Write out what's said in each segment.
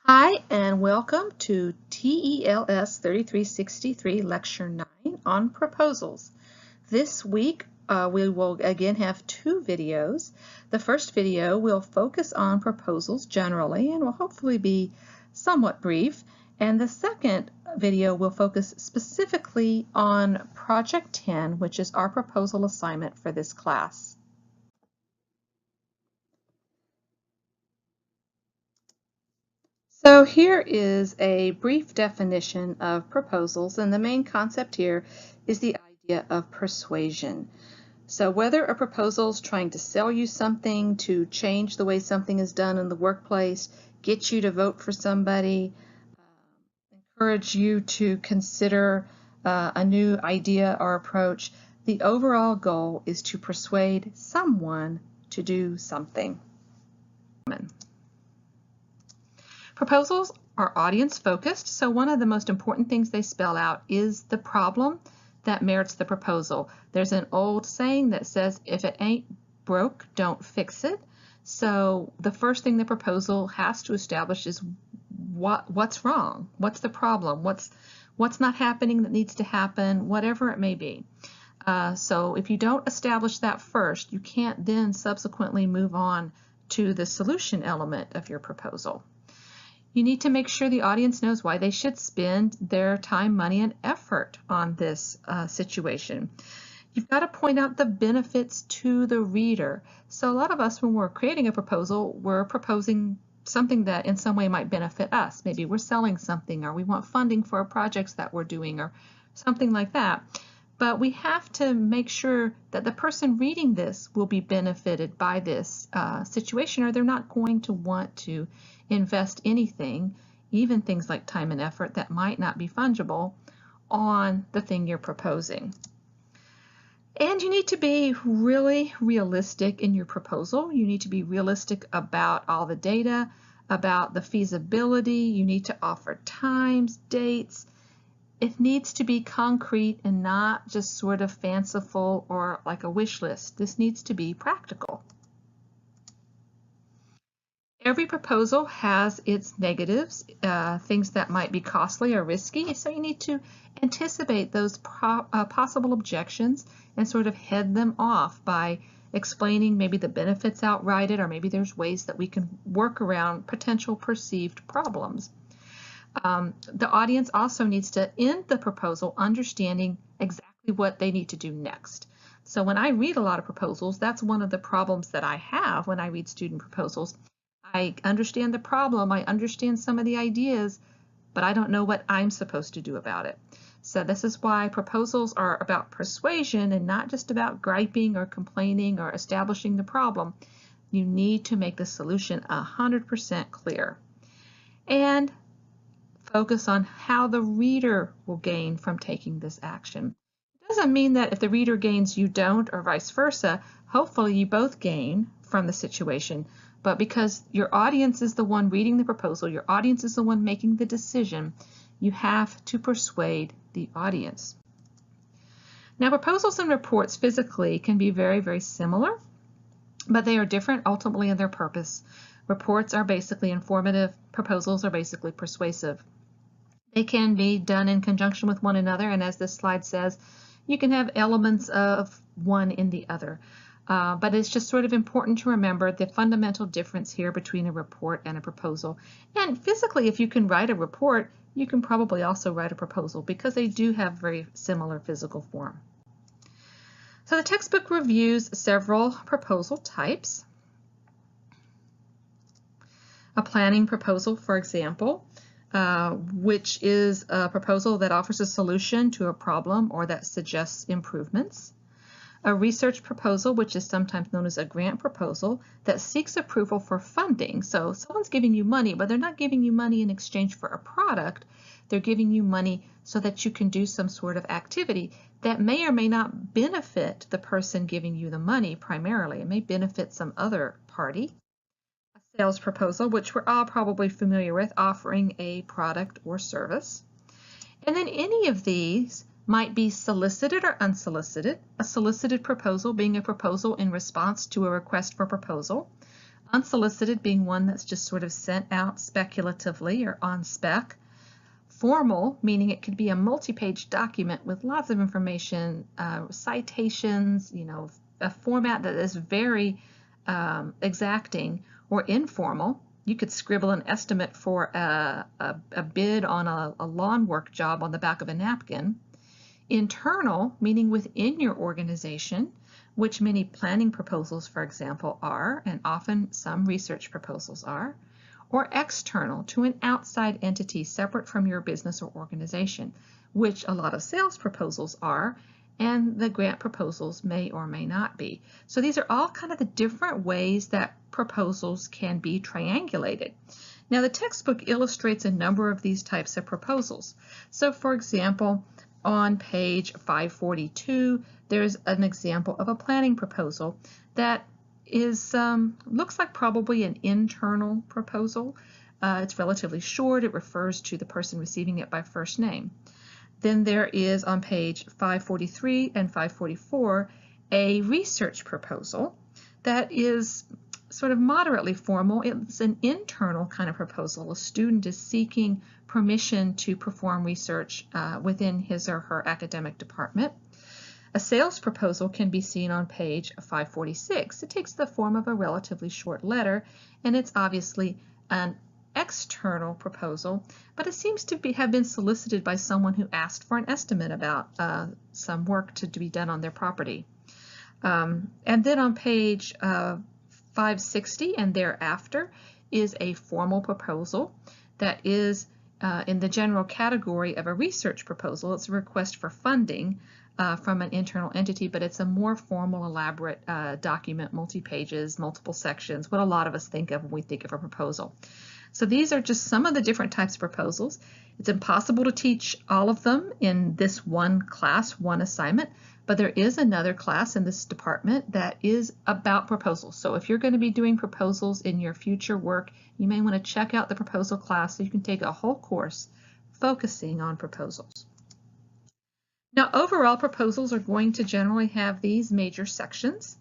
Hi, and welcome to TELS 3363 Lecture 9 on proposals. This week we will again have two videos. The first video will focus on proposals generally and will hopefully be somewhat brief. And the second video will focus specifically on Project 10, which is our proposal assignment for this class. So here is a brief definition of proposals, and the main concept here is the idea of persuasion. So whether a proposal is trying to sell you something, to change the way something is done in the workplace, get you to vote for somebody, encourage you to consider a new idea or approach, the overall goal is to persuade someone to do something. Proposals are audience-focused, so one of the most important things they spell out is the problem that merits the proposal. There's an old saying that says, if it ain't broke, don't fix it. So the first thing the proposal has to establish is what's wrong, what's the problem, what's not happening that needs to happen, whatever it may be. So if you don't establish that first, you can't then subsequently move on to the solution element of your proposal. You need to make sure the audience knows why they should spend their time, money, and effort on this situation. You've got to point out the benefits to the reader. So a lot of us, when we're creating a proposal, we're proposing something that in some way might benefit us. Maybe we're selling something, or we want funding for projects that we're doing, or something like that. But we have to make sure that the person reading this will be benefited by this situation, or they're not going to want to invest anything, even things like time and effort that might not be fungible, on the thing you're proposing. And you need to be really realistic in your proposal. You need to be realistic about all the data, about the feasibility. You need to offer times, dates. It needs to be concrete and not just sort of fanciful or like a wish list. This needs to be practical. Every proposal has its negatives, things that might be costly or risky, so you need to anticipate those possible objections and sort of head them off by explaining maybe the benefits outright it, or maybe there's ways that we can work around potential perceived problems. The audience also needs to end the proposal understanding exactly what they need to do next. So when I read a lot of proposals, that's one of the problems that I have when I read student proposals. I understand the problem, I understand some of the ideas, but I don't know what I'm supposed to do about it. So this is why proposals are about persuasion and not just about griping or complaining or establishing the problem. You need to make the solution 100% clear. And focus on how the reader will gain from taking this action. It doesn't mean that if the reader gains, you don't, or vice versa. Hopefully you both gain from the situation, but because your audience is the one reading the proposal, your audience is the one making the decision, you have to persuade the audience. Now, proposals and reports physically can be very, very similar, but they are different ultimately in their purpose. Reports are basically informative, proposals are basically persuasive. They can be done in conjunction with one another, and as this slide says, you can have elements of one in the other. But it's just sort of important to remember the fundamental difference here between a report and a proposal. And physically, if you can write a report, you can probably also write a proposal because they do have very similar physical form. So the textbook reviews several proposal types. A planning proposal, for example, which is a proposal that offers a solution to a problem or that suggests improvements. A research proposal, which is sometimes known as a grant proposal, that seeks approval for funding. So someone's giving you money, but they're not giving you money in exchange for a product. They're giving you money so that you can do some sort of activity that may or may not benefit the person giving you the money primarily. It may benefit some other party. A sales proposal, which we're all probably familiar with, offering a product or service. And then any of these might be solicited or unsolicited. A solicited proposal being a proposal in response to a request for proposal. Unsolicited being one that's just sort of sent out speculatively or on spec. Formal, meaning it could be a multi-page document with lots of information, citations, a format that is very exacting. Or informal, you could scribble an estimate for a bid on a lawn work job on the back of a napkin. Internal, meaning within your organization, which many planning proposals, for example, are, and often some research proposals are. Or external, to an outside entity separate from your business or organization, which a lot of sales proposals are, and the grant proposals may or may not be. So these are all kind of the different ways that proposals can be triangulated. Now the textbook illustrates a number of these types of proposals. So for example, on page 542, there's an example of a planning proposal that is looks like probably an internal proposal. It's relatively short. It refers to the person receiving it by first name. Then there is on page 543 and 544 a research proposal that is sort of moderately formal. It's an internal kind of proposal. A student is seeking permission to perform research within his or her academic department. A sales proposal can be seen on page 546. It takes the form of a relatively short letter, and it's obviously an external proposal, but it seems to have been solicited by someone who asked for an estimate about some work to be done on their property. And then on page 560 and thereafter is a formal proposal that is in the general category of a research proposal. It's a request for funding from an internal entity, but it's a more formal, elaborate document, multi-pages, multiple sections, what a lot of us think of when we think of a proposal. So these are just some of the different types of proposals. It's impossible to teach all of them in this one class, one assignment, but there is another class in this department that is about proposals. So if you're going to be doing proposals in your future work, you may want to check out the proposal class so you can take a whole course focusing on proposals. Now, overall, proposals are going to generally have these major sections.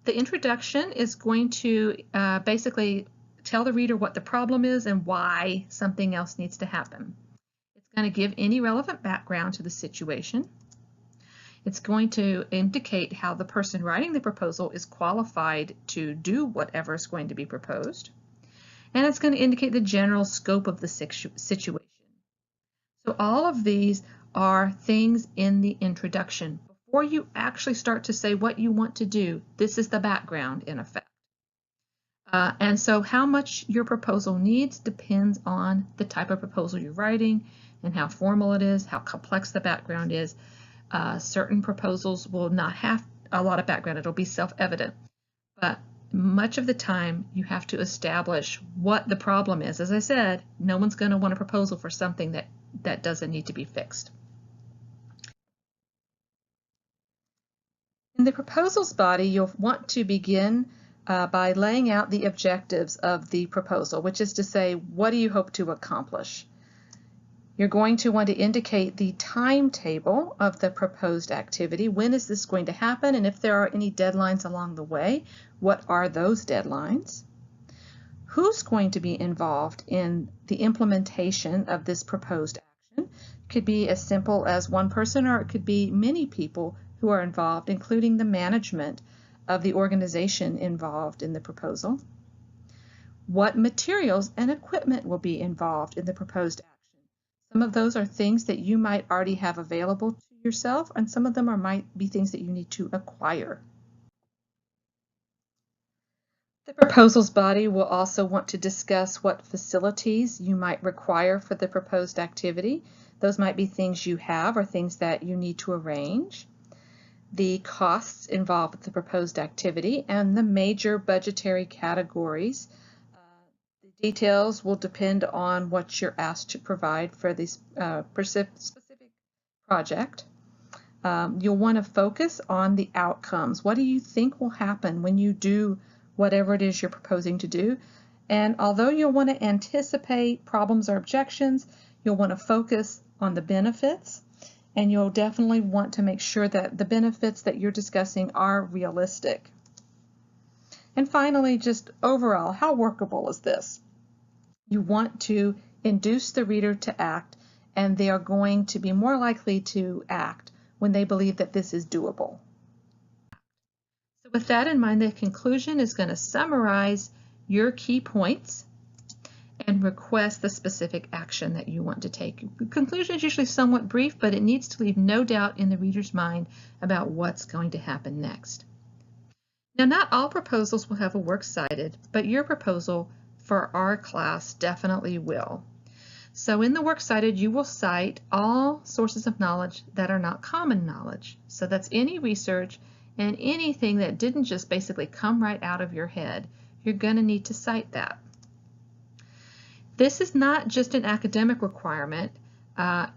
The introduction is going to basically tell the reader what the problem is and why something else needs to happen. It's going to give any relevant background to the situation. It's going to indicate how the person writing the proposal is qualified to do whatever is going to be proposed. And it's going to indicate the general scope of the situation. So all of these are things in the introduction. Before you actually start to say what you want to do, this is the background in effect. And so how much your proposal needs depends on the type of proposal you're writing and how formal it is, how complex the background is. Certain proposals will not have a lot of background. It'll be self-evident. But much of the time, you have to establish what the problem is. As I said, no one's going to want a proposal for something that doesn't need to be fixed. In the proposals body, you'll want to begin by laying out the objectives of the proposal, which is to say, what do you hope to accomplish? You're going to want to indicate the timetable of the proposed activity. When is this going to happen? And if there are any deadlines along the way, what are those deadlines? Who's going to be involved in the implementation of this proposed action? It could be as simple as one person, or it could be many people who are involved, including the management of the organization involved in the proposal. What materials and equipment will be involved in the proposed action? Some of those are things that you might already have available to yourself, and some of them might be things that you need to acquire. The proposals body will also want to discuss what facilities you might require for the proposed activity. Those might be things you have or things that you need to arrange. The costs involved with the proposed activity and the major budgetary categories. The details will depend on what you're asked to provide for this specific project. You'll want to focus on the outcomes. What do you think will happen when you do whatever it is you're proposing to do? And although you'll want to anticipate problems or objections, you'll want to focus on the benefits. And you'll definitely want to make sure that the benefits that you're discussing are realistic. And finally, just overall, how workable is this? You want to induce the reader to act, and they are going to be more likely to act when they believe that this is doable. So with that in mind, the conclusion is going to summarize your key points and request the specific action that you want to take. The conclusion is usually somewhat brief, but it needs to leave no doubt in the reader's mind about what's going to happen next. Now, not all proposals will have a works cited, but your proposal for our class definitely will. So in the works cited, you will cite all sources of knowledge that are not common knowledge. So that's any research and anything that didn't just basically come right out of your head. You're going to need to cite that. This is not just an academic requirement,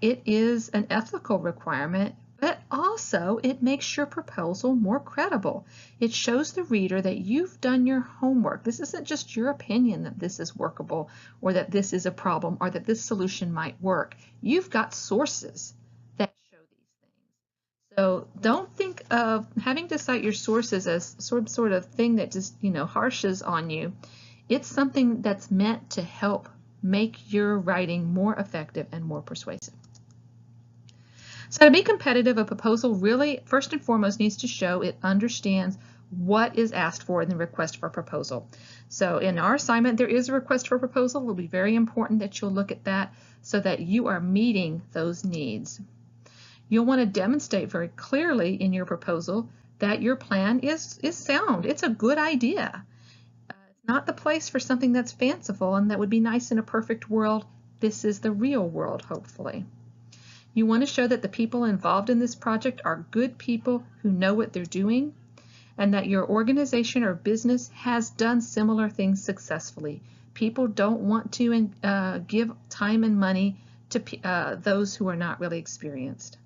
it is an ethical requirement, but also it makes your proposal more credible. It shows the reader that you've done your homework. This isn't just your opinion that this is workable or that this is a problem or that this solution might work. You've got sources that show these things. So don't think of having to cite your sources as some sort of thing that just, harshes on you. It's something that's meant to help make your writing more effective and more persuasive. So to be competitive, a proposal really, first and foremost, needs to show it understands what is asked for in the request for proposal. So in our assignment, there is a request for proposal. It will be very important that you'll look at that so that you are meeting those needs. You'll want to demonstrate very clearly in your proposal that your plan is sound. It's a good idea. It's not the place for something that's fanciful and that would be nice in a perfect world. This is the real world, hopefully. You want to show that the people involved in this project are good people who know what they're doing and that your organization or business has done similar things successfully. People don't want to give time and money to those who are not really experienced.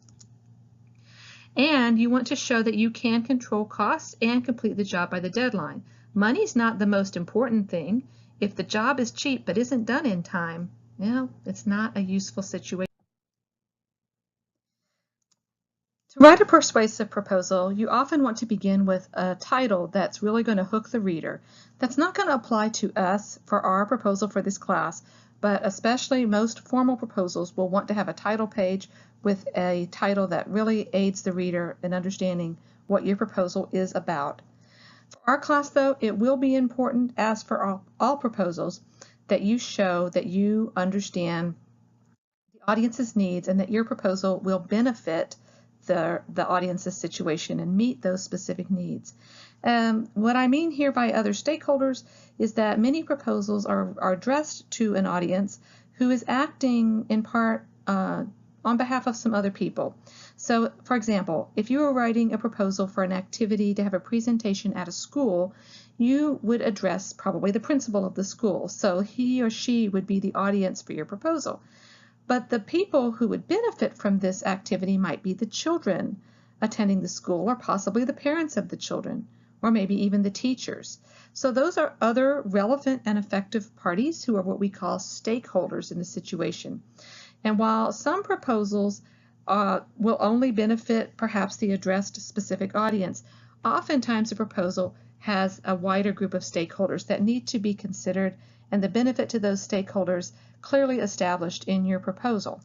And you want to show that you can control costs and complete the job by the deadline. Money's not the most important thing. If the job is cheap but isn't done in time, it's not a useful situation. To write a persuasive proposal, you often want to begin with a title that's really going to hook the reader. That's not going to apply to us for our proposal for this class, but especially most formal proposals will want to have a title page with a title that really aids the reader in understanding what your proposal is about. For our class, though, it will be important, as for all proposals, that you show that you understand the audience's needs and that your proposal will benefit the audience's situation and meet those specific needs. What I mean here by other stakeholders is that many proposals are addressed to an audience who is acting in part on behalf of some other people. So, for example, if you were writing a proposal for an activity to have a presentation at a school, you would address probably the principal of the school. So he or she would be the audience for your proposal. But the people who would benefit from this activity might be the children attending the school, or possibly the parents of the children, or maybe even the teachers. So those are other relevant and effective parties who are what we call stakeholders in the situation. And while some proposals will only benefit perhaps the addressed specific audience, oftentimes a proposal has a wider group of stakeholders that need to be considered, and the benefit to those stakeholders clearly established in your proposal.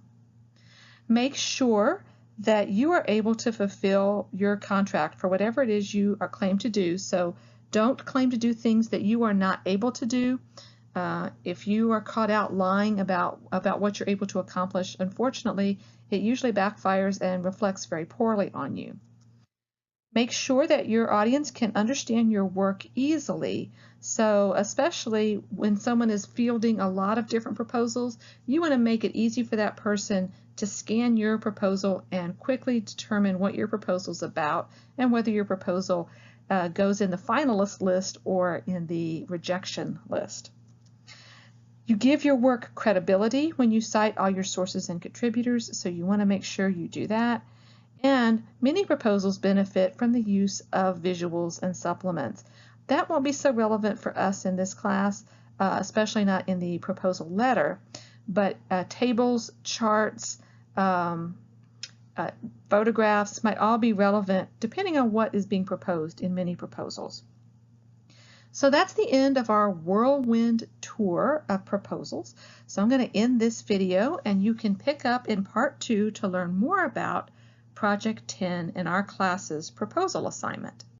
Make sure that you are able to fulfill your contract for whatever it is you are claimed to do. So don't claim to do things that you are not able to do. If you are caught out lying about what you're able to accomplish, unfortunately, it usually backfires and reflects very poorly on you. Make sure that your audience can understand your work easily. So especially when someone is fielding a lot of different proposals, you want to make it easy for that person to scan your proposal and quickly determine what your proposal is about and whether your proposal goes in the finalist list or in the rejection list. You give your work credibility when you cite all your sources and contributors, so you want to make sure you do that. And many proposals benefit from the use of visuals and supplements. That won't be so relevant for us in this class, especially not in the proposal letter, but tables, charts, photographs might all be relevant depending on what is being proposed in many proposals. So that's the end of our whirlwind tour of proposals. So I'm going to end this video, and you can pick up in part 2 to learn more about Project 10 in our class's proposal assignment.